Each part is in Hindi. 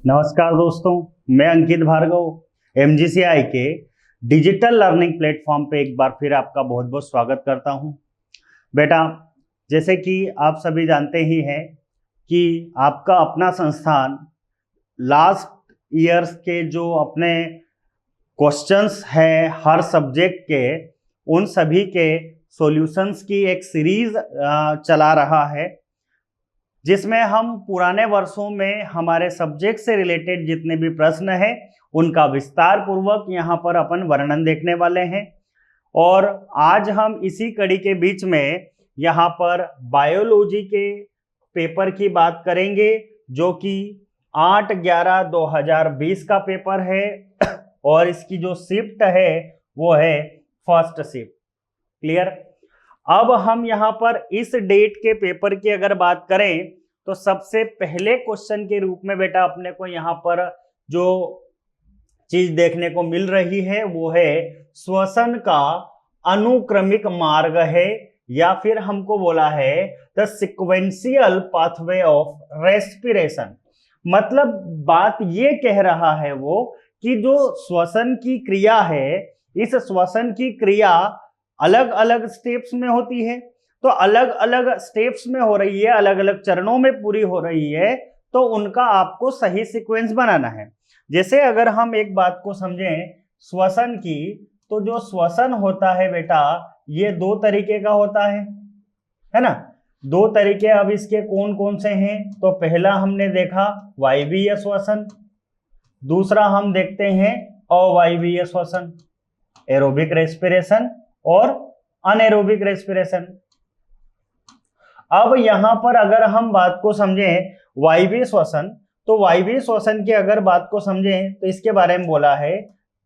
नमस्कार दोस्तों, मैं अंकित भार्गव एमजीसीआई के डिजिटल लर्निंग प्लेटफॉर्म पे एक बार फिर आपका बहुत बहुत स्वागत करता हूं। बेटा, जैसे कि आप सभी जानते ही हैं कि आपका अपना संस्थान लास्ट ईयर्स के जो अपने क्वेश्चंस हैं हर सब्जेक्ट के, उन सभी के सॉल्यूशंस की एक सीरीज चला रहा है, जिसमें हम पुराने वर्षों में हमारे सब्जेक्ट से रिलेटेड जितने भी प्रश्न हैं उनका विस्तार पूर्वक यहाँ पर अपन वर्णन देखने वाले हैं। और आज हम इसी कड़ी के बीच में यहाँ पर बायोलॉजी के पेपर की बात करेंगे, जो कि 8/11/2020 का पेपर है और इसकी जो शिफ्ट है वो है फर्स्ट शिफ्ट। क्लियर। अब हम यहाँ पर इस डेट के पेपर की अगर बात करें तो सबसे पहले क्वेश्चन के रूप में बेटा अपने को यहाँ पर जो चीज देखने को मिल रही है वो है श्वसन का अनुक्रमिक मार्ग है, या फिर हमको बोला है the sequential pathway of respiration. मतलब बात ये कह रहा है वो कि जो श्वसन की क्रिया है, इस श्वसन की क्रिया अलग अलग स्टेप्स में होती है, तो अलग अलग स्टेप्स में हो रही है, अलग अलग चरणों में पूरी हो रही है, तो उनका आपको सही सीक्वेंस बनाना है। जैसे अगर हम एक बात को समझें श्वसन की, तो जो श्वसन होता है बेटा ये दो तरीके का होता है ना। दो तरीके अब इसके कौन कौन से हैं? तो पहला हमने देखा वायवीय श्वसन, दूसरा हम देखते हैं अवायवीय श्वसन, एरोबिक रेस्पिरेशन और अनएरोबिक रेस्पिरेशन। अब यहां पर अगर हम बात को समझें वायवीय श्वसन, तो वायवीय श्वसन की अगर बात को समझें तो इसके बारे में बोला है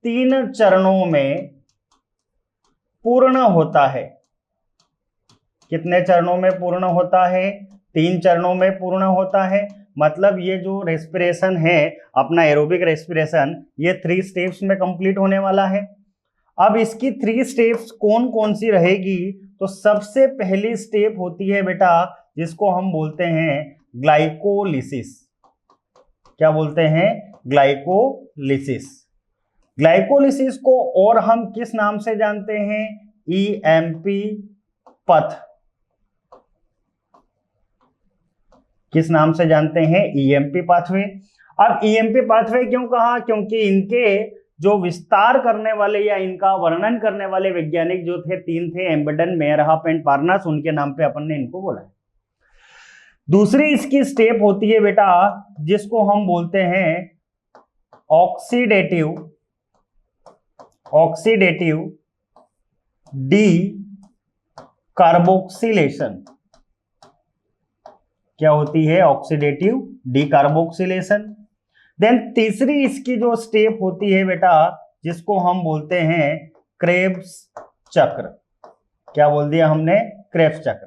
3 चरणों में पूर्ण होता है। कितने चरणों में पूर्ण होता है? 3 चरणों में पूर्ण होता है। मतलब ये जो रेस्पिरेशन है अपना एरोबिक रेस्पिरेशन, ये 3 स्टेप्स में कंप्लीट होने वाला है। अब इसकी 3 स्टेप्स कौन कौन सी रहेगी? तो सबसे पहली स्टेप होती है बेटा जिसको हम बोलते हैं ग्लाइकोलिसिस। क्या बोलते हैं? ग्लाइकोलिसिस। ग्लाइकोलिसिस को और हम किस नाम से जानते हैं? ईएमपी पथ। किस नाम से जानते हैं? EMP pathway. अब ईएमपी पाथवे क्यों कहा? क्योंकि इनके जो विस्तार करने वाले या इनका वर्णन करने वाले वैज्ञानिक जो थे 3 थे, एम्बेडन, मेयरहॉफ एंड पार्नास, उनके नाम पे अपन ने इनको बोला है। दूसरी इसकी स्टेप होती है बेटा जिसको हम बोलते हैं ऑक्सीडेटिव डी कार्बोक्सिलेशन। क्या होती है? Oxidative D carboxylation. देन तीसरी इसकी जो स्टेप होती है बेटा जिसको हम बोलते हैं क्रेब्स चक्र। क्या बोल दिया हमने? क्रेब्स चक्र।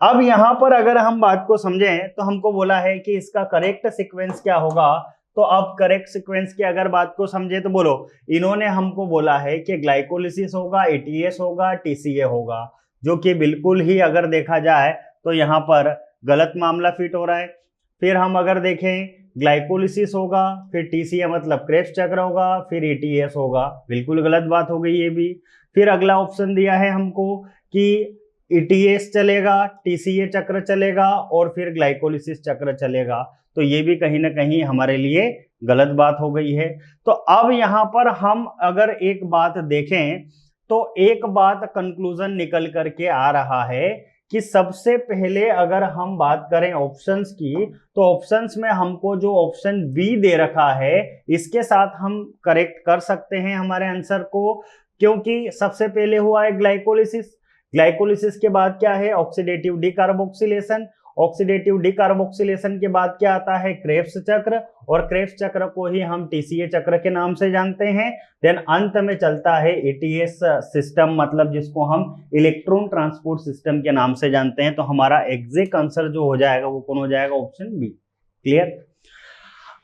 अब यहां पर अगर हम बात को समझें तो हमको बोला है कि इसका करेक्ट सीक्वेंस क्या होगा। तो अब करेक्ट सीक्वेंस की अगर बात को समझे तो बोलो, इन्होंने हमको बोला है कि ग्लाइकोलिसिस होगा, एटीएस होगा, टीसीए होगा, जो कि बिल्कुल ही अगर देखा जाए तो यहाँ पर गलत मामला फिट हो रहा है। फिर हम अगर देखें ग्लाइकोलिसिस होगा, फिर टीसीए मतलब क्रेब्स चक्र होगा, फिर एटीएस होगा, बिल्कुल गलत बात हो गई ये भी। फिर अगला ऑप्शन दिया है हमको कि एटीएस चलेगा, टीसीए चक्र चलेगा और फिर ग्लाइकोलिसिस चक्र चलेगा, तो ये भी कहीं ना कहीं हमारे लिए गलत बात हो गई है। तो अब यहाँ पर हम अगर एक बात देखें तो एक बात कंक्लूजन निकल करके आ रहा है कि सबसे पहले अगर हम बात करें ऑप्शंस की, तो ऑप्शंस में हमको जो ऑप्शन बी दे रखा है इसके साथ हम करेक्ट कर सकते हैं हमारे आंसर को, क्योंकि सबसे पहले हुआ है ग्लाइकोलिसिस। ग्लाइकोलिसिस के बाद क्या है? Oxidative decarboxylation. ऑक्सीडेटिव डीकार्बोक्सिलेशन के बाद क्या आता है? क्रेब्स चक्र, और क्रेब्स चक्र को ही हम टीसीए चक्र के नाम से जानते हैं। देन अंत में चलता है एटीएस सिस्टम, मतलब जिसको हम इलेक्ट्रॉन ट्रांसपोर्ट सिस्टम के नाम से जानते हैं। तो हमारा एग्जैक्ट आंसर जो हो जाएगा वो कौन हो जाएगा? Option B. क्लियर।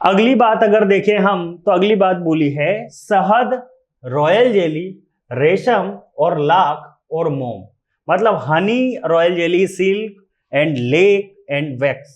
अगली बात अगर देखें हम, तो अगली बात बोली है शहद, रॉयल जेली, रेशम और लाख और मोम। मतलब Honey, royal jelly, silk and lake and wax.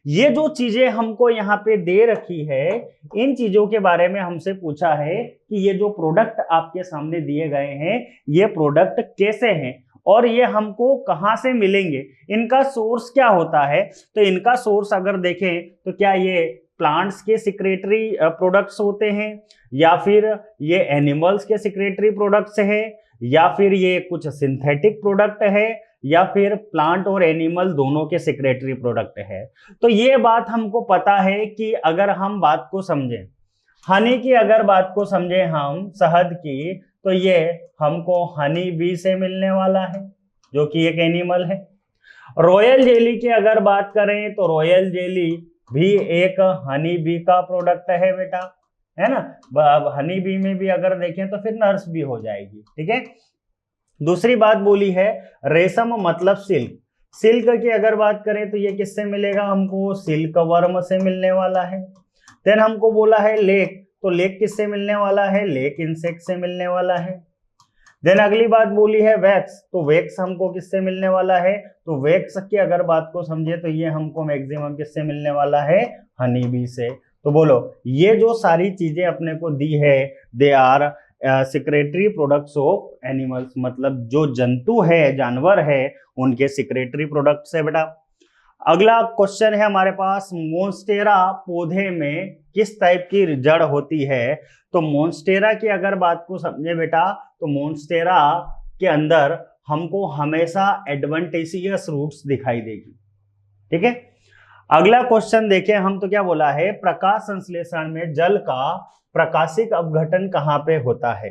ये जो चीजें हमको यहाँ पे दे रखी है, इन चीजों के बारे में हमसे पूछा है कि ये जो प्रोडक्ट आपके सामने दिए गए हैं, ये प्रोडक्ट कैसे हैं और ये हमको कहाँ से मिलेंगे, इनका सोर्स क्या होता है। तो इनका सोर्स अगर देखें तो क्या ये प्लांट्स के सिक्रेटरी प्रोडक्ट्स होते हैं, या फिर ये एनिमल्स के सिक्रेटरी प्रोडक्ट्स है, या फिर ये कुछ सिंथेटिक प्रोडक्ट है, या फिर प्लांट और एनिमल दोनों के सिक्रेटरी प्रोडक्ट है। तो ये बात हमको पता है कि अगर हम बात को समझें, हनी की अगर बात को समझें हम, शहद की, तो ये हमको हनी बी से मिलने वाला है जो कि एक एनिमल है। रॉयल जेली की अगर बात करें तो रॉयल जेली भी एक हनी बी का प्रोडक्ट है बेटा, है ना। हनी बी में भी अगर देखें तो फिर नर्स भी हो जाएगी, ठीक है। दूसरी बात बोली है रेशम मतलब सिल्क। सिल्क की अगर बात करें तो ये किससे मिलेगा हमको, सिल्क वर्म से मिलने वाला है। देन हमको बोला है लेक, तो लेक किससे मिलने वाला है, लेक इंसेक्ट से मिलने वाला है। देन अगली बात बोली है वैक्स, तो वैक्स हमको किससे मिलने वाला है, तो वैक्स की अगर बात को समझे तो ये हमको मैक्सिमम किससे मिलने वाला है, हनी बी से। तो बोलो ये जो सारी चीजें अपने को दी है, they are secretory products of animals, मतलब जो जंतु है, जानवर है, उनके सिक्रेटरी प्रोडक्ट्स है बेटा। अगला क्वेश्चन है हमारे पास, मोन्स्टेरा पौधे में किस टाइप की जड़ होती है। तो मोन्स्टेरा की अगर बात को समझे बेटा, तो मोन्स्टेरा के अंदर हमको हमेशा एडवेंटिशियस रूट्स दिखाई देगी, ठीक है। अगला क्वेश्चन देखें हम, तो क्या बोला है, प्रकाश संश्लेषण में जल का प्रकाशिक अपघटन कहाँ पे होता है।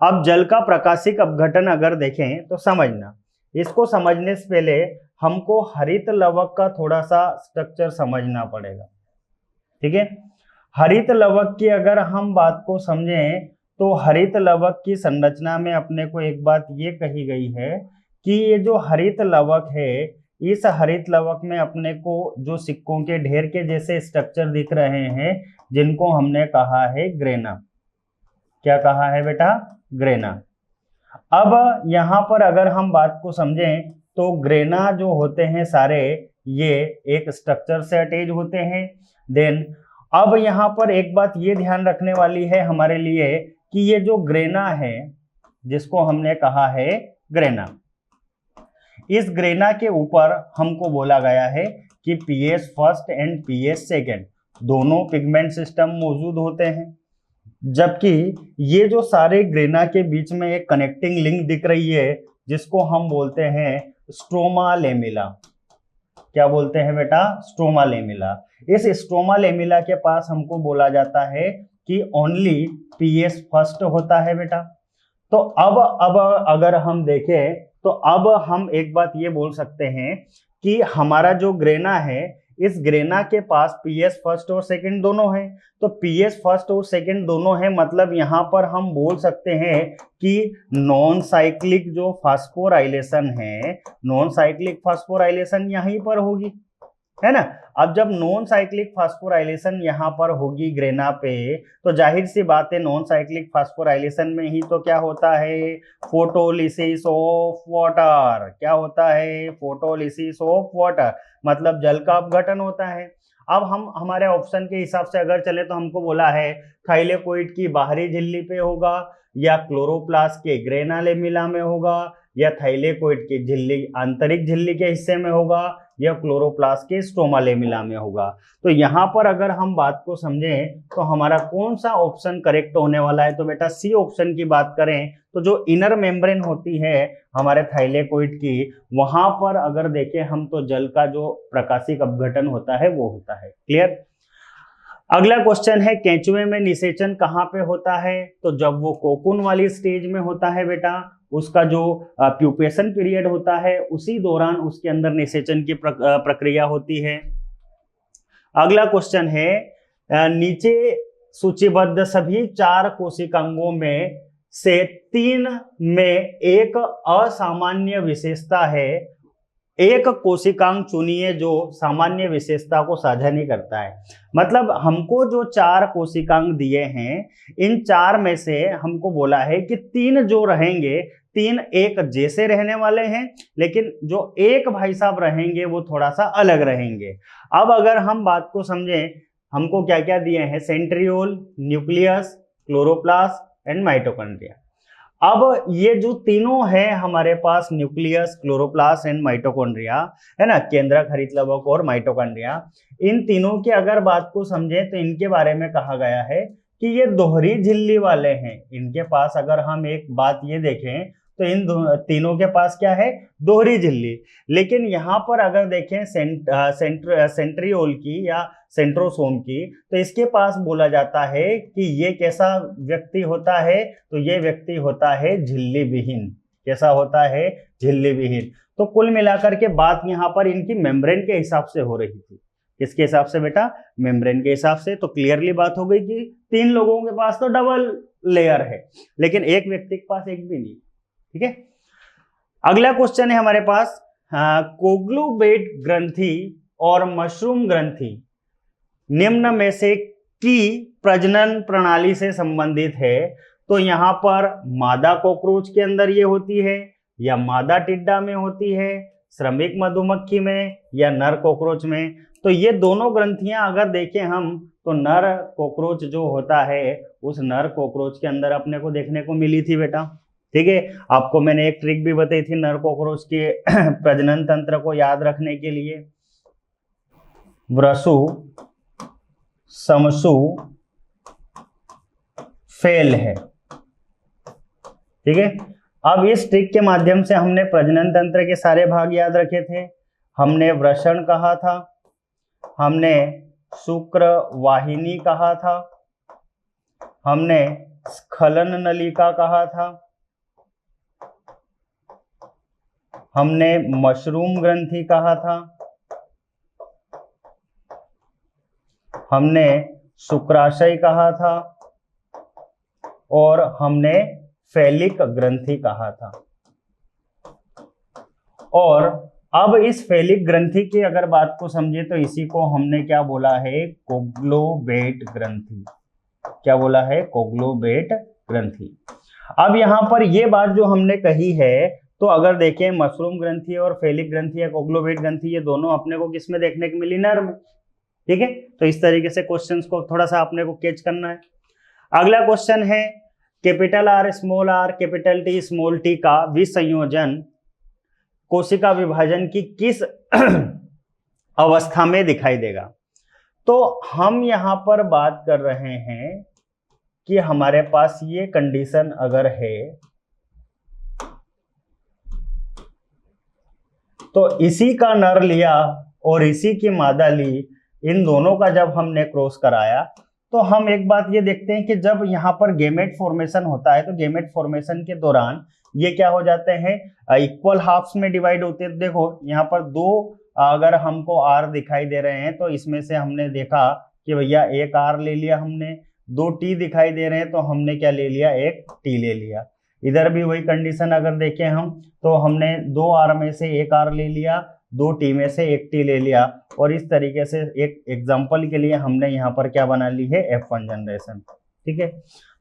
अब जल का प्रकाशिक अपघटन अगर देखें तो समझना, इसको समझने से पहले हमको हरित लवक का थोड़ा सा स्ट्रक्चर समझना पड़ेगा, ठीक है। हरित लवक की अगर हम बात को समझें तो हरित लवक की संरचना में अपने को एक बात ये कही गई है कि ये जो हरित लवक है, इस हरित लवक में अपने को जो सिक्कों के ढेर के जैसे स्ट्रक्चर दिख रहे हैं, जिनको हमने कहा है ग्रेना। क्या कहा है बेटा, ग्रेना। अब यहाँ पर अगर हम बात को समझें तो ग्रेना जो होते हैं सारे, ये एक स्ट्रक्चर से अटैच होते हैं। देन अब यहाँ पर एक बात ये ध्यान रखने वाली है हमारे लिए कि ये जो ग्रेना है, जिसको हमने कहा है ग्रेना, इस ग्रेना के ऊपर हमको बोला गया है कि pH first and pH second दोनों पिगमेंट सिस्टम मौजूद होते हैं, जबकि ये जो सारे ग्रेना के बीच में एक कनेक्टिंग लिंक दिख रही है, जिसको हम बोलते हैं स्ट्रोमा लेमिला। क्या बोलते हैं बेटा, स्ट्रोमा लेमिला। इस स्ट्रोमा लेमिला के पास हमको बोला जाता है कि ओनली पीएच फर्स्ट होता है बेटा। तो अब अगर हम देखें तो अब हम एक बात ये बोल सकते हैं कि हमारा जो ग्रेना है, इस ग्रेना के पास पीएच फर्स्ट और सेकंड दोनों है। तो पीएच फर्स्ट और सेकंड दोनों है, मतलब यहाँ पर हम बोल सकते हैं कि नॉन साइक्लिक जो फास्फोराइलेशन है, नॉन साइक्लिक फास्फोराइलेशन यहीं पर होगी, है ना। अब जब नॉन साइक्लिक फास्फोराइलेशन यहाँ पर होगी ग्रेना पे, तो जाहिर सी बात है नॉन साइक्लिक फास्फोराइलेशन में ही तो क्या होता है, फोटोलिसिस ऑफ वाटर। क्या होता है, फोटोलिसिस ऑफ वाटर, मतलब जल का अपघटन होता है। अब हम हमारे ऑप्शन के हिसाब से अगर चले तो हमको बोला है थाइलेकोइड की बाहरी झिल्ली पे होगा, या क्लोरोप्लास्ट के ग्रेना लेमिला में होगा, या थाइलेकोइड की झिल्ली आंतरिक झिल्ली के हिस्से में होगा, या क्लोरोप्लास्ट के स्ट्रोमा लेमिला में होगा। तो यहाँ पर अगर हम बात को समझें तो हमारा कौन सा ऑप्शन करेक्ट होने वाला है, तो बेटा सी ऑप्शन की बात करें तो जो इनर मेम्ब्रेन होती है हमारे थाइलेकोइड की, वहां पर अगर देखें हम तो जल का जो प्रकाशिक अपघटन होता है वो होता है। क्लियर। अगला क्वेश्चन है, केंचुए में निषेचन कहाँ पे होता है, तो जब वो कोकून वाली स्टेज में होता है बेटा, उसका जो प्यूपेशन पीरियड होता है उसी दौरान उसके अंदर निषेचन की प्रक्रिया होती है। अगला क्वेश्चन है, नीचे सूचीबद्ध सभी 4 कोशिकांगों में से 3 में एक असामान्य विशेषता है, एक कोशिकांग चुनिए जो सामान्य विशेषता को साझा नहीं करता है। मतलब हमको जो 4 कोशिकांग दिए हैं, इन 4 में से हमको बोला है कि 3 जो रहेंगे, तीन एक जैसे रहने वाले हैं, लेकिन जो एक भाई साहब रहेंगे वो थोड़ा सा अलग रहेंगे। अब अगर हम बात को समझें, हमको क्या क्या दिए हैं, centriole, nucleus, chloroplast and mitochondria. अब ये जो तीनों है हमारे पास, न्यूक्लियस, क्लोरोप्लास्ट एंड माइटोकॉन्ड्रिया, है ना, केंद्रक, हरितलवक और माइटोकॉन्ड्रिया, इन तीनों की अगर बात को समझें तो इनके बारे में कहा गया है कि ये दोहरी झिल्ली वाले हैं। इनके पास अगर हम एक बात ये देखें तो इन तीनों के पास क्या है, दोहरी झिल्ली। लेकिन यहाँ पर अगर देखें सेंट्रियोल की या सेंट्रोसोम की, तो इसके पास बोला जाता है कि ये कैसा व्यक्ति होता है, तो ये व्यक्ति होता है झिल्ली विहीन। कैसा होता है, झिल्ली विहीन। तो कुल मिलाकर के बात यहाँ पर इनकी मेम्ब्रेन के हिसाब से हो रही थी। किसके हिसाब से बेटा, मेम्ब्रेन के हिसाब से। तो क्लियरली बात हो गई कि तीन लोगों के पास तो डबल लेयर है, लेकिन एक व्यक्ति के पास एक भी नहीं। ठीक है, अगला क्वेश्चन है हमारे पास, कोग्लुबेट ग्रंथि और मशरूम ग्रंथि निम्न में से की प्रजनन प्रणाली से संबंधित है। तो यहाँ पर मादा कॉकरोच के अंदर ये होती है, या मादा टिड्डा में होती है, श्रमिक मधुमक्खी में, या नर कॉकरोच में। तो ये दोनों ग्रंथियां अगर देखें हम, तो नर कॉकरोच जो होता है उस नर कॉकरोच के अंदर अपने को देखने को मिली थी बेटा। ठीक है, आपको मैंने एक ट्रिक भी बताई थी नर कॉकरोच के प्रजनन तंत्र को याद रखने के लिए, व्रसु, समसु, फेल है। ठीक है, अब इस ट्रिक के माध्यम से हमने प्रजनन तंत्र के सारे भाग याद रखे थे। हमने वृषण कहा था, हमने शुक्र वाहिनी कहा था, हमने स्खलन नलिका कहा था, हमने मशरूम ग्रंथि कहा था, हमने शुक्राशय कहा था, और हमने फैलिक ग्रंथि कहा था। और अब इस फैलिक ग्रंथि की अगर बात को समझे तो इसी को हमने क्या बोला है, कोग्लोबेट ग्रंथि। क्या बोला है, कोग्लोबेट ग्रंथि। अब यहां पर ये बात जो हमने कही है, तो अगर देखें मशरूम ग्रंथि और फैलिक ग्रंथि या कोग्लोबेट ग्रंथि, ये दोनों अपने को किस में देखने को मिली, नर में। ठीक है, तो इस तरीके से क्वेश्चंस को थोड़ा सा अपने को कैच करना है। अगला क्वेश्चन है, capital R small R capital T small T का विसंयोजन कोशिका विभाजन की किस अवस्था में दिखाई देगा। तो हम यहां पर बात कर रहे हैं कि हमारे पास ये कंडीशन अगर है, तो इसी का नर लिया और इसी की मादा ली, इन दोनों का जब हमने क्रॉस कराया, तो हम एक बात ये देखते हैं कि जब यहाँ पर गेमेट फॉर्मेशन होता है, तो गेमेट फॉर्मेशन के दौरान ये क्या हो जाते हैं, इक्वल हाफ्स में डिवाइड होते हैं। देखो यहाँ पर दो अगर हमको आर दिखाई दे रहे हैं, तो इसमें से हमने देखा कि भैया एक आर ले लिया हमने, दो टी दिखाई दे रहे हैं तो हमने क्या ले लिया, एक टी ले लिया। इधर भी वही कंडीशन अगर देखें हम, तो हमने दो आर में से एक आर ले लिया, दो टी में से एक टी ले लिया, और इस तरीके से एक एग्जांपल के लिए हमने यहाँ पर क्या बना ली है, F1 जनरेशन। ठीक है,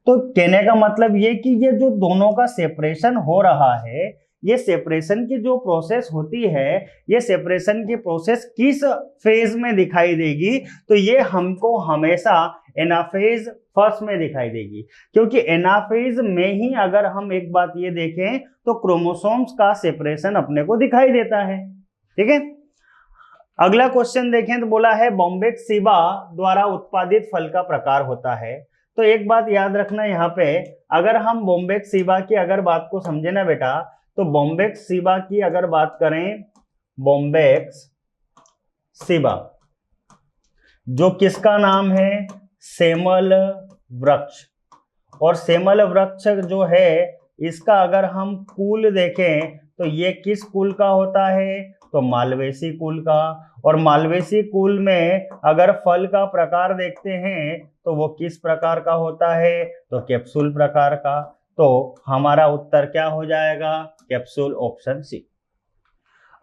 तो कहने का मतलब ये कि ये जो दोनों का सेपरेशन हो रहा है, ये सेपरेशन की जो प्रोसेस होती है, ये सेपरेशन की प्रोसेस किस फेज में दिखाई देगी, तो ये हमको हमेशा एनाफेज फर्स्ट में दिखाई देगी, क्योंकि एनाफेज में ही अगर हम एक बात ये देखें तो क्रोमोसोम्स का सेपरेशन अपने को दिखाई देता है। ठीक है, अगला क्वेश्चन देखें तो बोला है बॉम्बेक्सीबा द्वारा उत्पादित फल का प्रकार होता है। तो एक बात याद रखना यहाँ पे, अगर हम बॉम्बेक्सीबा की अगर बात को समझे ना बेटा, तो बॉम्बेक्सीबा की अगर बात करें, बॉम्बेक्सीबा जो किसका नाम है, सेमल वृक्ष। और सेमल वृक्ष जो है, इसका अगर हम कुल देखें तो ये किस कुल का होता है, तो मालवेसी कुल का। और मालवेसी कुल में अगर फल का प्रकार देखते हैं तो वो किस प्रकार का होता है, तो कैप्सूल प्रकार का। तो हमारा उत्तर क्या हो जाएगा, कैप्सूल, ऑप्शन सी।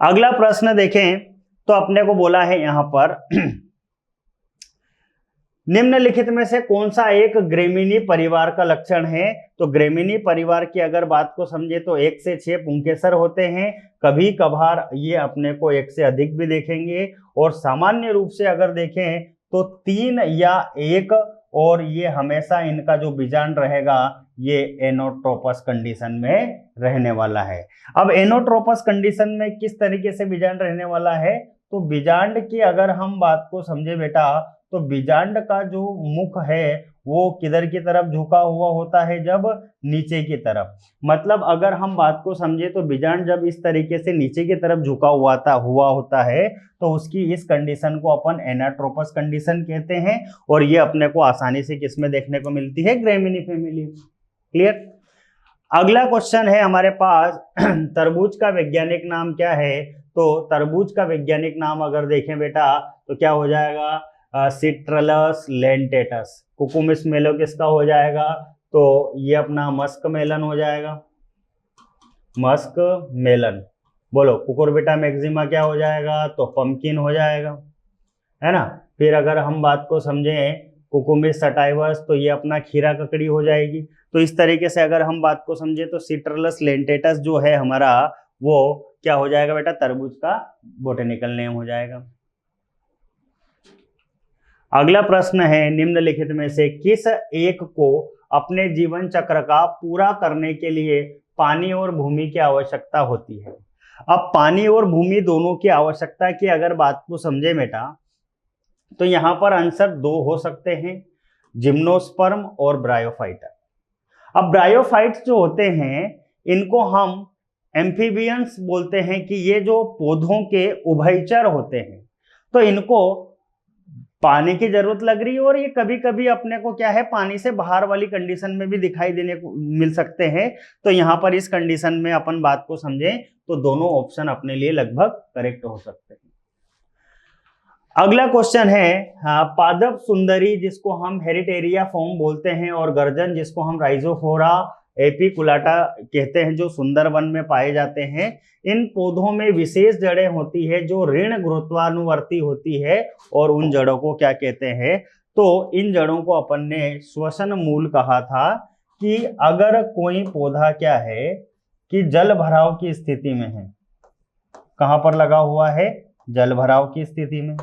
अगला प्रश्न देखें तो अपने को बोला है यहां पर निम्नलिखित में से कौन सा एक ग्रेमिनी परिवार का लक्षण है? तो ग्रेमिनी परिवार की अगर बात को समझे तो 1 से 6 पुंकेसर होते हैं, कभी कभार ये अपने को 1 से अधिक भी देखेंगे, और सामान्य रूप से अगर देखें तो 3 या 1, और ये हमेशा इनका जो बीजांड रहेगा ये एनोट्रोपस कंडीशन में रहने वाला है। अब एनोट्रोपस कंडीशन में किस तरीके से बीजांड रहने वाला है? तो बीजांड की अगर हम बात को समझे बेटा, तो बीजांड का जो मुख है वो किधर की तरफ झुका हुआ होता है? जब नीचे की तरफ। मतलब अगर हम बात को समझे तो बीजांड जब इस तरीके से नीचे की तरफ झुका हुआ होता है तो उसकी इस कंडीशन को अपन एनाट्रोपस कंडीशन कहते हैं, और ये अपने को आसानी से किसमें देखने को मिलती है? Gramineae family. क्लियर? अगला क्वेश्चन है हमारे पास, तरबूज का वैज्ञानिक नाम क्या है? तो तरबूज का वैज्ञानिक नाम अगर देखें बेटा तो क्या हो जाएगा? सिट्रलस लेंटेटस। कुकुमिस मेलो किसका हो जाएगा? तो ये अपना मस्क मेलन हो जाएगा, मस्क मेलन। बोलो कुकुरबिटा मैक्सिमा क्या हो जाएगा? तो पंपकिन हो जाएगा, है ना। फिर अगर हम बात को समझें कुकुमिस सटाइवस, तो ये अपना खीरा ककड़ी हो जाएगी। तो इस तरीके से अगर हम बात को समझे तो सिट्रलस लेंटेटस जो है हमारा, वो क्या हो जाएगा बेटा? तरबूज का बोटेनिकल नेम हो जाएगा। अगला प्रश्न है, निम्नलिखित में से किस एक को अपने जीवन चक्र का पूरा करने के लिए पानी और भूमि की आवश्यकता होती है? अब पानी और भूमि दोनों की आवश्यकता की अगर बात को समझे बेटा, तो यहाँ पर आंसर 2 हो सकते हैं, जिम्नोस्पर्म और ब्रायोफाइटा। अब ब्रायोफाइट्स जो होते हैं इनको हम एम्फीबियंस बोलते हैं, कि ये जो पौधों के उभयचर होते हैं, तो इनको पानी की जरूरत लग रही है, और ये कभी कभी अपने को क्या है, पानी से बाहर वाली कंडीशन में भी दिखाई देने को मिल सकते हैं। तो यहाँ पर इस कंडीशन में अपन बात को समझें तो दोनों ऑप्शन अपने लिए लगभग करेक्ट हो सकते हैं। अगला क्वेश्चन है, पादप सुंदरी जिसको हम हेरिटेरिया फॉर्म बोलते हैं, और गर्जन जिसको हम राइजोफोरा एपिकुलाटा कहते हैं, जो सुंदरवन में पाए जाते हैं। इन पौधों में विशेष जड़ें होती है जो ऋण गुरुत्वानुवर्ती होती है, और उन जड़ों को क्या कहते हैं? तो इन जड़ों को अपन ने श्वसन मूल कहा था, कि अगर कोई पौधा क्या है कि जल भराव की स्थिति में है, कहां पर लगा हुआ है? जल भराव की स्थिति में।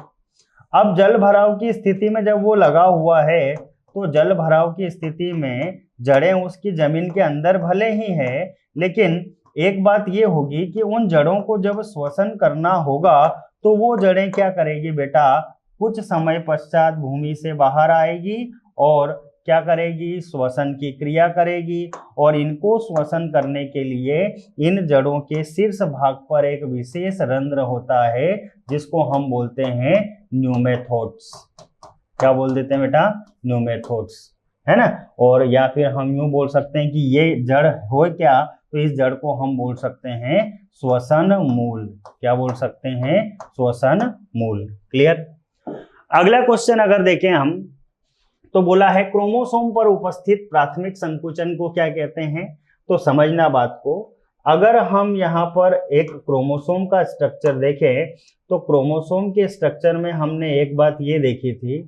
अब जल भराव की स्थिति में जब वो लगा हुआ है, तो जल भराव की स्थिति में जड़ें उसकी जमीन के अंदर भले ही है, लेकिन एक बात ये होगी कि उन जड़ों को जब श्वसन करना होगा तो वो जड़ें क्या करेगी बेटा? कुछ समय पश्चात भूमि से बाहर आएगी और क्या करेगी? श्वसन की क्रिया करेगी, और इनको श्वसन करने के लिए इन जड़ों के शीर्ष भाग पर एक विशेष रंध्र होता है जिसको हम बोलते हैं न्यूमेथोड्स। क्या बोल देते हैं बेटा? न्यूमेथोड्स, है ना। और या फिर हम यूं बोल सकते हैं कि ये जड़ हो क्या? तो इस जड़ को हम बोल सकते हैं श्वसन मूल। क्या बोल सकते हैं? श्वसन मूल। क्लियर? अगला क्वेश्चन अगर देखें हम, तो बोला है क्रोमोसोम पर उपस्थित प्राथमिक संकुचन को क्या कहते हैं? तो समझना बात को, अगर हम यहाँ पर एक क्रोमोसोम का स्ट्रक्चर देखें तो क्रोमोसोम के स्ट्रक्चर में हमने एक बात ये देखी थी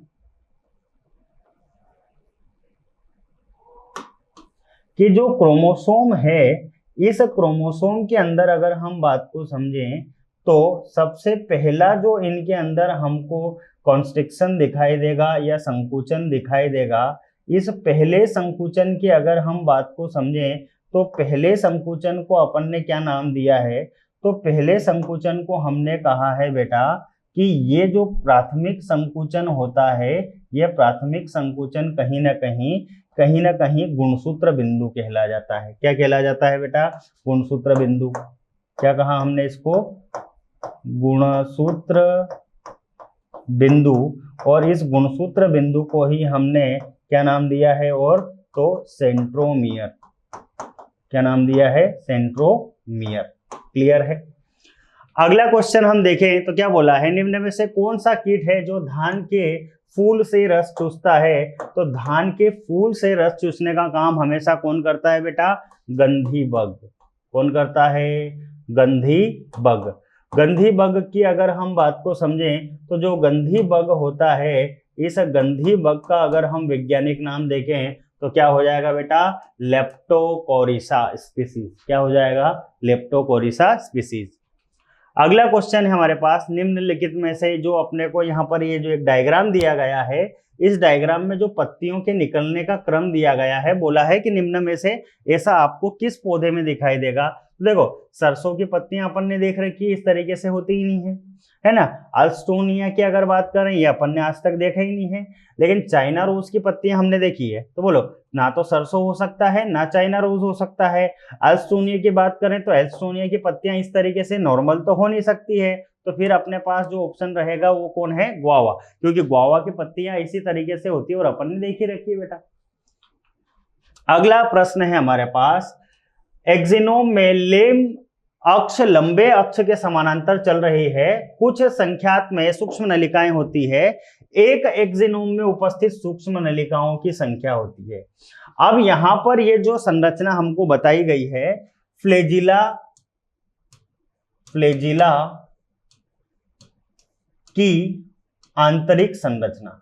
कि जो क्रोमोसोम है, इस क्रोमोसोम के अंदर अगर हम बात को समझें तो सबसे पहला जो इनके अंदर हमको कॉन्स्ट्रिक्शन दिखाई देगा या संकुचन दिखाई देगा, इस पहले संकुचन की अगर हम बात को समझें तो पहले संकुचन को अपन ने क्या नाम दिया है? तो पहले संकुचन को हमने कहा है बेटा कि ये जो प्राथमिक संकुचन होता है, ये प्राथमिक संकुचन कहीं ना कहीं गुणसूत्र बिंदु कहला जाता है। क्या कहला जाता है बेटा? गुणसूत्र बिंदु। क्या कहा हमने इसको? गुणसूत्र बिंदु। और इस गुणसूत्र बिंदु को ही हमने क्या नाम दिया है? और तो सेंट्रोमियर। क्या नाम दिया है? सेंट्रोमियर। क्लियर है? अगला क्वेश्चन हम देखें तो क्या बोला है, निम्न में से कौन सा कीट है जो धान के फूल से रस चूसता है? तो धान के फूल से रस चूसने का काम हमेशा कौन करता है बेटा? गंधी बग। कौन करता है? गंधी बग। गंधी बग की अगर हम बात को समझें तो जो गंधी बग होता है इस गंधी बग का अगर हम वैज्ञानिक नाम देखें तो क्या हो जाएगा बेटा, लेप्टोकोरिसा स्पीसीज। क्या हो जाएगा, लेप्टोकोरिसा स्पीसीज। अगला क्वेश्चन है हमारे पास, निम्नलिखित में से जो अपने को यहाँ पर ये जो एक डायग्राम दिया गया है, इस डायग्राम में जो पत्तियों के निकलने का क्रम दिया गया है, बोला है कि निम्न में से ऐसा आपको किस पौधे में दिखाई देगा। देखो सरसों की पत्तियां अपन ने देख रखी है, इस तरीके से होती ही नहीं है ना। अल्स्टोनिया की अगर बात करें, ये अपन ने आज तक देखा ही नहीं है। लेकिन चाइना रोज की पत्तियां हमने देखी है, तो बोलो ना तो सरसों हो सकता है ना चाइना रोज हो सकता है। अल्स्टोनिया की बात करें तो अल्स्टोनिया की पत्तियां इस तरीके से नॉर्मल तो हो नहीं सकती है, तो फिर अपने पास जो ऑप्शन रहेगा वो कौन है, गुआवा, क्योंकि गुआवा की पत्तियां इसी तरीके से होती है और अपन ने देखी रखी है बेटा। अगला प्रश्न है हमारे पास, एक्सिनोम में लेम अक्ष लंबे अक्ष के समानांतर चल रही है, कुछ संख्यात में सूक्ष्म नलिकाएं होती है, एक एक्सिनोम में उपस्थित सूक्ष्म नलिकाओं की संख्या होती है। अब यहां पर ये जो संरचना हमको बताई गई है, फ्लैजिला की आंतरिक संरचना,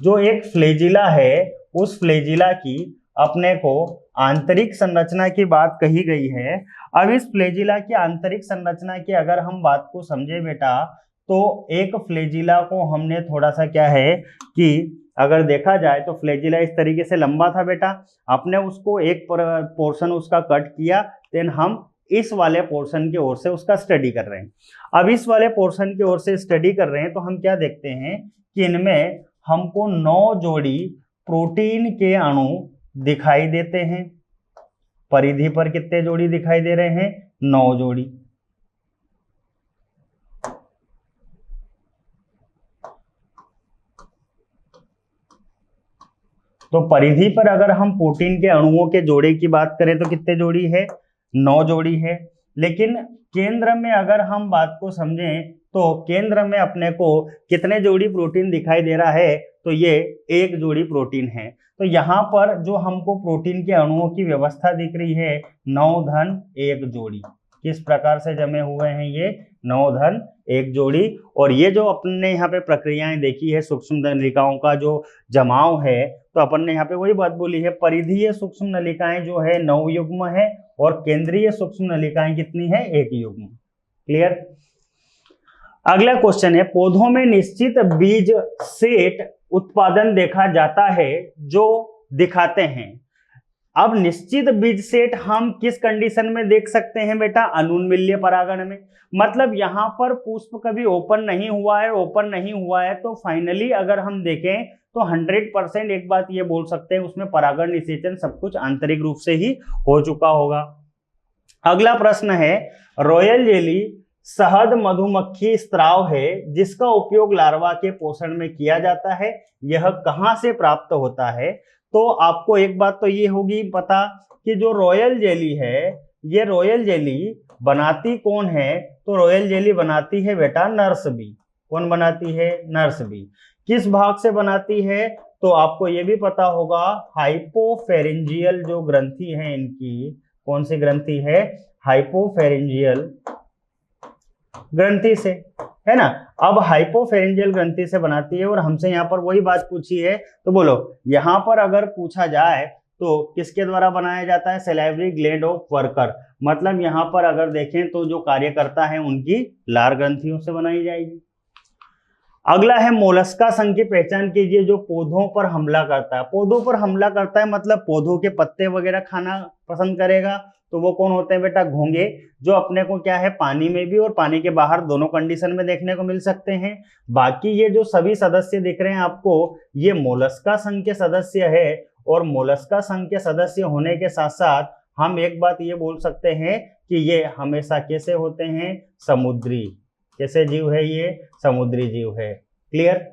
जो एक फ्लैजिला है उस फ्लैजिला की अपने को आंतरिक संरचना की बात कही गई है। अब इस फ्लैजिला की आंतरिक संरचना की अगर हम बात को समझे बेटा, तो एक फ्लैजिला को हमने थोड़ा सा क्या है कि अगर देखा जाए तो फ्लैजिला इस तरीके से लंबा था बेटा, आपने उसको एक पोर्शन उसका कट किया, देन हम इस वाले पोर्शन की ओर से उसका स्टडी कर रहे हैं। अब इस वाले पोर्शन की ओर से स्टडी कर रहे हैं तो हम क्या देखते हैं कि इनमें हमको 9 जोड़ी प्रोटीन के अणु दिखाई देते हैं। परिधि पर कितने जोड़ी दिखाई दे रहे हैं, 9 जोड़ी। तो परिधि पर अगर हम प्रोटीन के अणुओं के जोड़े की बात करें तो कितने जोड़ी है, 9 जोड़ी है। लेकिन केंद्र में अगर हम बात को समझें तो केंद्र में अपने को कितने जोड़ी प्रोटीन दिखाई दे रहा है, तो ये 1 जोड़ी प्रोटीन है। तो यहाँ पर जो हमको प्रोटीन के अणुओं की व्यवस्था दिख रही है, 9-1 जोड़ी, किस प्रकार से जमे हुए हैं ये, 9-1 जोड़ी। और ये जो अपन ने यहाँ पे प्रक्रियाएं देखी है, सूक्ष्म नलिकाओं का जो जमाव है, तो अपन ने यहाँ पे वही बात बोली है, परिधीय सूक्ष्म नलिकाएं जो है 9 युग्म है और केंद्रीय सूक्ष्म नलिकाएं कितनी है, 1 युग्म। क्लियर। अगला क्वेश्चन है, पौधों में निश्चित बीज सेट उत्पादन देखा जाता है जो दिखाते हैं। अब निश्चित बीज सेट हम किस कंडीशन में देख सकते हैं बेटा, अनुन्मील्य परागण में। मतलब यहाँ पर पुष्प कभी ओपन नहीं हुआ है, तो फाइनली अगर हम देखें तो 100% एक बात ये बोल सकते हैं, उसमें परागण निषेचन सब कुछ आंतरिक रूप से ही हो चुका होगा। अगला प्रश्न है, रॉयल जेली शहद मधुमक्खी स्त्राव है जिसका उपयोग लार्वा के पोषण में किया जाता है, यह कहां से प्राप्त होता है। तो आपको एक बात तो ये होगी पता कि जो रॉयल जेली है, ये रॉयल जेली बनाती कौन है, तो रॉयल जेली बनाती है बेटा नर्स बी। कौन बनाती है, नर्स बी। किस भाग से बनाती है, तो आपको ये भी पता होगा, हाइपोफेरेंजियल जो ग्रंथि है इनकी, कौन सी ग्रंथि है, हाइपोफेरेंजियल ग्रंथि से, है ना। अब हाइपोफेरेंजियल ग्रंथि से बनाती है और हमसे यहाँ पर वही बात पूछी है, तो बोलो यहाँ पर अगर पूछा जाए तो किसके द्वारा बनाया जाता है, सैलिवरी ग्लैंड ऑफ वर्कर। मतलब यहाँ पर अगर देखें तो जो कार्यकर्ता है उनकी लार ग्रंथियों से बनाई जाएगी। अगला है, मोलस्का संघ की पहचान कीजिए जो पौधों पर हमला करता है। पौधों पर हमला करता है मतलब पौधों के पत्ते वगैरह खाना पसंद करेगा, तो वो कौन होते हैं बेटा, घोंगे, जो अपने को क्या है पानी में भी और पानी के बाहर दोनों कंडीशन में देखने को मिल सकते हैं। बाकी ये जो सभी सदस्य दिख रहे हैं आपको, ये मोलस्का संघ के सदस्य है। और मोलस्का संघ के सदस्य होने के साथ साथ हम एक बात ये बोल सकते हैं कि ये हमेशा कैसे होते हैं, समुद्री। कैसे जीव है ये, समुद्री जीव है। क्लियर।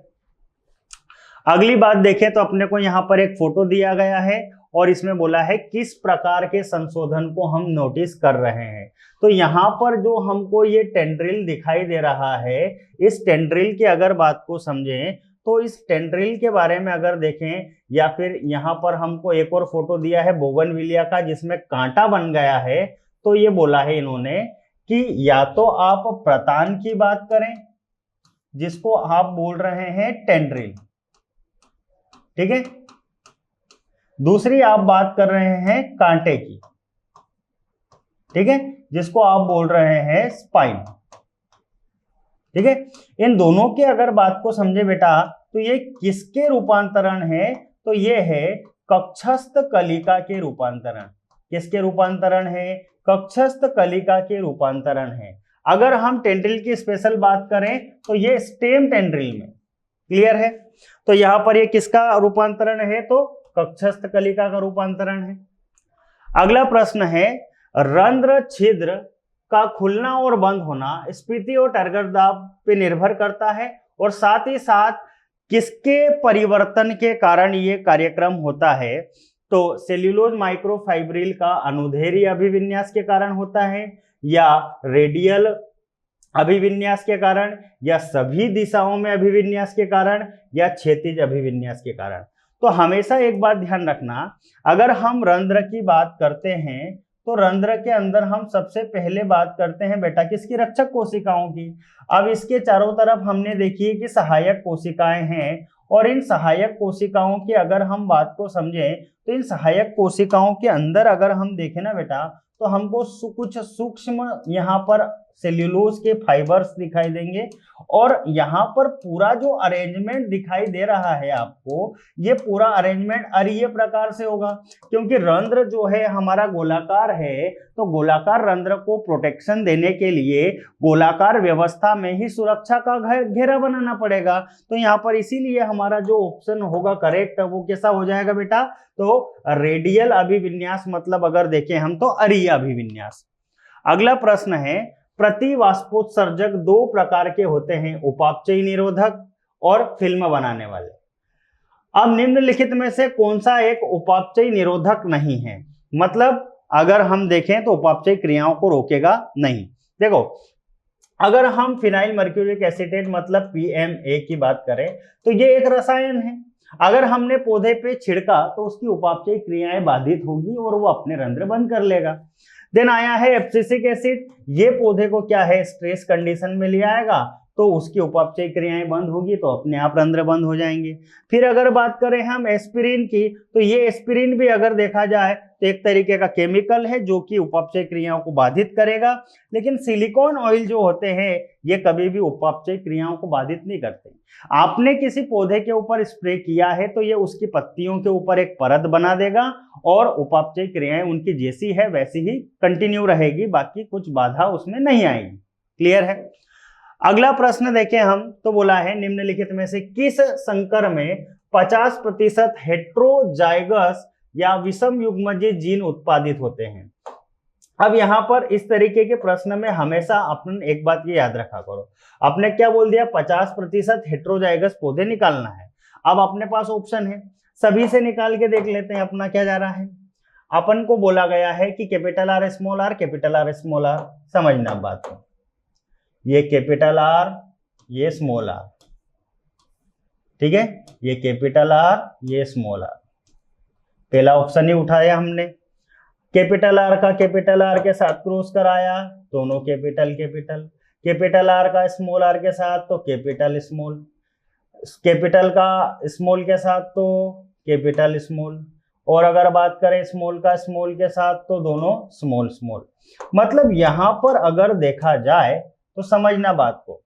अगली बात देखें तो अपने को यहाँ पर एक फोटो दिया गया है और इसमें बोला है किस प्रकार के संशोधन को हम नोटिस कर रहे हैं। तो यहाँ पर जो हमको ये टेंड्रिल दिखाई दे रहा है, इस टेंड्रिल की अगर बात को समझें तो इस टेंड्रिल के बारे में अगर देखें, या फिर यहाँ पर हमको एक और फोटो दिया है बोगनविलिया का जिसमें कांटा बन गया है, तो ये बोला है इन्होंने कि या तो आप प्रतान की बात करें जिसको आप बोल रहे हैं टेंड्रिल, ठीक है। दूसरी आप बात कर रहे हैं कांटे की, ठीक है, जिसको आप बोल रहे हैं स्पाइन, ठीक है। इन दोनों की अगर बात को समझे बेटा तो ये किसके रूपांतरण है, तो ये है कक्षस्थ कलिका के रूपांतरण। किसके रूपांतरण है, कक्षस्थ कलिका के रूपांतरण है। अगर हम टेंड्रिल की स्पेशल बात करें तो ये स्टेम टेंड्रिल में, क्लियर है। तो यहां पर ये किसका रूपांतरण है, तो कक्षस्थ कलिका का रूपांतरण है। अगला प्रश्न है, रंध्र छिद्र का खुलना और बंद होना स्फीति और टर्गर दाब पे निर्भर करता है, और साथ ही साथ किसके परिवर्तन के कारण ये कार्यक्रम होता है, तो सेल्यूलोज माइक्रोफाइब्रिल का अनुदैर्ध्य अभिविन्यास के कारण होता है, या रेडियल अभिविन्यास के कारण, या सभी दिशाओं में अभिविन्यास के कारण, या क्षैतिज अभिविन्यास के कारण। तो हमेशा एक बात ध्यान रखना, अगर हम रंध्र की बात करते हैं तो रंध्र के अंदर हम सबसे पहले बात करते हैं बेटा किसकी, रक्षक कोशिकाओं की। अब इसके चारों तरफ हमने देखी कि सहायक कोशिकाएं हैं, और इन सहायक कोशिकाओं की अगर हम बात को समझें तो इन सहायक कोशिकाओं के अंदर अगर हम देखें ना बेटा, तो हमको कुछ सूक्ष्म यहाँ पर सेल्यूलोज के फाइबर्स दिखाई देंगे, और यहाँ पर पूरा जो अरेंजमेंट दिखाई दे रहा है आपको, ये पूरा अरेंजमेंट अरीय प्रकार से होगा, क्योंकि रंध्र जो है हमारा गोलाकार है, तो गोलाकार रंध्र को प्रोटेक्शन देने के लिए गोलाकार व्यवस्था में ही सुरक्षा का घेरा बनाना पड़ेगा। तो यहाँ पर इसीलिए हमारा जो ऑप्शन होगा करेक्ट, वो कैसा हो जाएगा बेटा, तो रेडियल अभिविन्यास, मतलब अगर देखें हम तो अरीय अभिविन्यास। अगला प्रश्न है, प्रतिवाष्पोत्सर्जक दो प्रकार के होते हैं, उपापचयी निरोधक और फिल्म बनाने वाले। अब निम्नलिखित में से कौन सा एक उपापचयी निरोधक नहीं है, मतलब अगर हम देखें तो उपापचयी क्रियाओं को रोकेगा नहीं। देखो, अगर हम फिनाइल मर्क्यूरिक एसीटेट मतलब PMA की बात करें तो ये एक रसायन है, अगर हमने पौधे पे छिड़का तो उसकी उपापचयी क्रियाएं बाधित होगी और वो अपने रंध्र बंद कर लेगा। देन आया है एब्सिसिक एसिड, ये पौधे को क्या है, स्ट्रेस कंडीशन में ले आएगा, तो उसकी उपापचयी क्रियाएं बंद होगी, तो अपने आप रंध्र बंद हो जाएंगे। फिर अगर बात करें हम एस्पिरिन की, तो ये एस्पिरिन भी अगर देखा जाए तो एक तरीके का केमिकल है जो कि उपापचयी क्रियाओं को बाधित करेगा, लेकिन सिलिकॉन ऑयल जो होते हैं ये कभी भी उपापचयी क्रियाओं को बाधित नहीं करते। आपने किसी पौधे के ऊपर स्प्रे किया है तो ये उसकी पत्तियों के ऊपर एक परत बना देगा, और उपापचयी क्रियाएं उनकी जैसी है वैसी ही कंटिन्यू रहेगी, बाकी कुछ बाधा उसमें नहीं आएगी। क्लियर है। अगला प्रश्न देखें हम, तो बोला है निम्नलिखित में से किस संकर में 50% हेट्रोजाइगस या विषम युग्मजीय जीन उत्पादित होते हैं। अब यहाँ पर इस तरीके के प्रश्न में हमेशा अपन एक बात ये याद रखा करो, आपने क्या बोल दिया, 50% हेट्रोजाइगस पौधे निकालना है। अब अपने पास ऑप्शन है, सभी से निकाल के देख लेते हैं अपना क्या जा रहा है। अपन को बोला गया है कि capital R small R, capital R small R, समझना बात को, ये कैपिटल आर ये स्मॉल आर, ठीक है, ये कैपिटल आर ये स्मॉल आर, पहला ऑप्शन ही उठाया हमने। कैपिटल आर का कैपिटल आर के साथ क्रॉस कराया, दोनों कैपिटल कैपिटल, कैपिटल आर का स्मॉल आर के साथ तो कैपिटल स्मॉल, कैपिटल का स्मॉल के साथ तो कैपिटल स्मॉल, और अगर बात करें स्मॉल का स्मॉल के साथ तो दोनों स्मॉल स्मॉल। मतलब यहां पर अगर देखा जाए तो समझना बात को,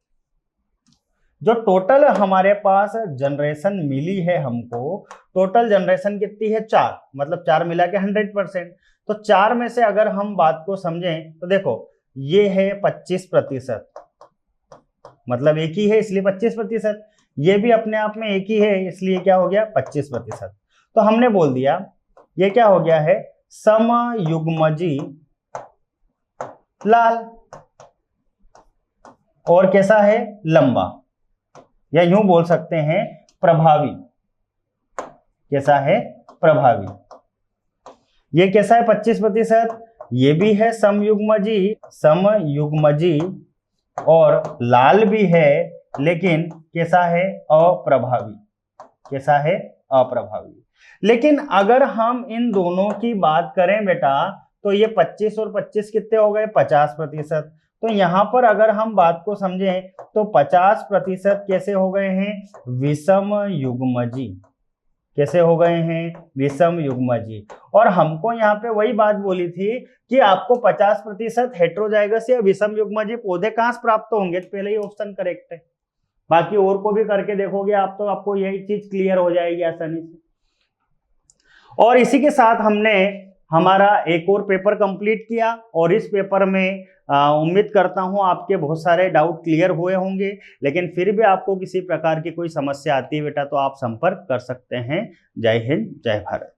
जो टोटल हमारे पास जनरेशन मिली है हमको, टोटल जनरेशन कितनी है 4, मतलब 4 मिला के 100%। तो 4 में से अगर हम बात को समझें तो देखो ये है 25%, मतलब एक ही है इसलिए 25%, ये भी अपने आप में एक ही है इसलिए क्या हो गया 25%। तो हमने बोल दिया ये क्या हो गया है, समयुग्मजी लाल, और कैसा है लंबा, या यूं बोल सकते हैं प्रभावी। कैसा है प्रभावी, ये कैसा है 25%, ये भी है समयुग्मजी, समयुग्मजी और लाल भी है, लेकिन कैसा है अप्रभावी, कैसा है अप्रभावी। लेकिन अगर हम इन दोनों की बात करें बेटा तो ये 25 और 25 कितने हो गए 50%, तो यहाँ पर अगर हम बात को समझें तो 50% कैसे हो गए हैं, विषम युग्मजी। कैसे हो गए हैं, विषम युग्मजी। और हमको यहाँ पे वही बात बोली थी कि आपको 50% हेट्रोजाइगस या विषम युग्मजी पौधे कहाँ से प्राप्त होंगे, तो पहले ही ऑप्शन करेक्ट है। बाकी और को भी करके देखोगे आप तो आपको यही चीज क्लियर हो जाएगी आसानी से। और इसी के साथ हमने हमारा एक और पेपर कंप्लीट किया, और इस पेपर में उम्मीद करता हूं आपके बहुत सारे डाउट क्लियर हुए होंगे। लेकिन फिर भी आपको किसी प्रकार की कोई समस्या आती है बेटा तो आप संपर्क कर सकते हैं। जय हिंद, जय भारत।